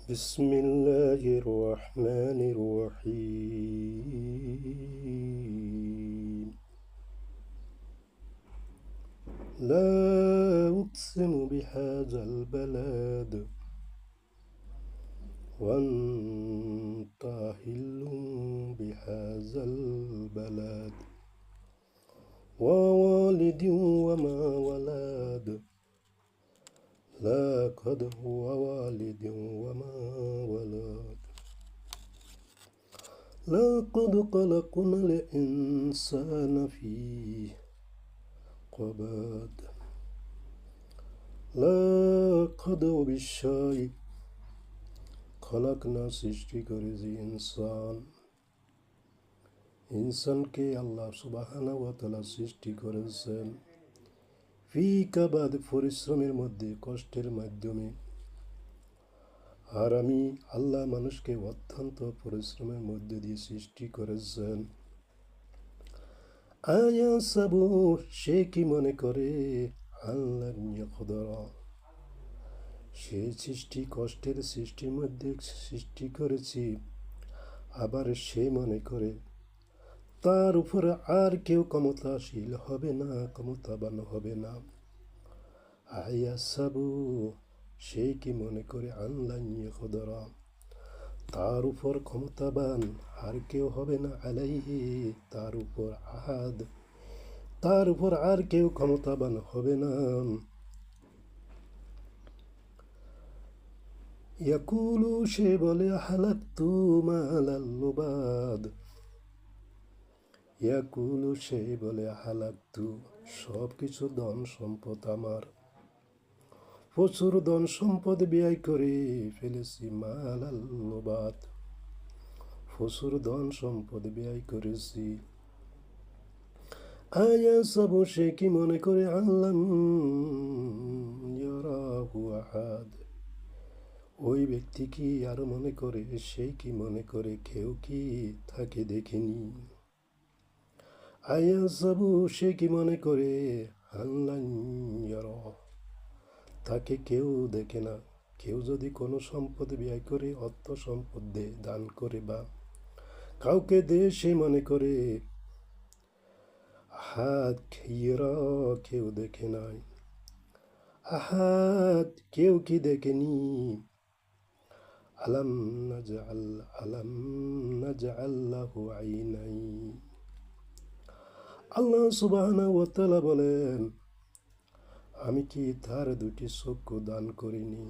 بسم الله الرحمن الرحيم. لا أقسم بهذا البلد وأنت حل بهذا البلد ووالد وما ولد. لقد هو والد وما ولد. لقد خلقنا الإنسان في قباد. لقد অবশ্যই খলাকনা সৃষ্টি করেছি ইনসানকে আল্লাহ সুবহানাহু ওয়া তাআলা সৃষ্টি করেছেন ফি কাবাদ, পরিশ্রমের মধ্যে, কষ্টের মাধ্যমে। আর আমি আল্লাহ মানুষকে অত্যন্ত পরিশ্রমের মধ্যে দিয়ে সৃষ্টি করেছেন। আয়া সাবু, সে কি মনে করে আল্লাহ ইয়াকদরা, সে সৃষ্টি কষ্টের সৃষ্টির মধ্যে সৃষ্টি করেছি, আবার সে মনে করে তার উপরে আর কেউ ক্ষমতাশীল হবে না, ক্ষমতাবান হবে না। আয়া সাবু, সে কি মনে করে আল্লাহ ইয়াকদরা, তার উপর ক্ষমতাবান আর কেউ হবে না, আলাইহি, তার উপর আহাদ, তার উপর আর কেউ ক্ষমতাবান হবে না। ইয়াকুলু, সে বলে হালাকতু মালাল লুবাদ। ইয়াকুলু, সে বলে হালাকতু, সব কিছু ধন সম্পদ আমার, প্রচুর ধন সম্পদ ব্যয় করে ফেলেছি। মালাল লুবাদ, প্রচুর ধন সম্পদ ব্যয় করেছি। আয়া সাবু, সে কি মনে করে আল্লাহ ইয়ারাহু আহাদ, ওই ব্যক্তি কি আর মনে করে, সে কি মনে করে কেউ কি তাকে দেখেনি। আয়া সাবু, সে কি মনে করে আল্লাহ ইয়ারাহ, তাকে কেউ দেখে না। কেউ যদি কোনো সম্পদ ব্যয় করে, অর্থ সম্পদ দেয়, দান করে বা কাউকে দেয়, সে মনে করে আহাদ ইরা, কেউ দেখে নাই। আহাদ, কেউ কি দেখেনি। আলাম নাজআল লাহু আইনাইন। আল্লাহ সুবহানাহু ওয়া তাআলা বলেন, আমি কি তার দুটি চক্ষু দান করিনি।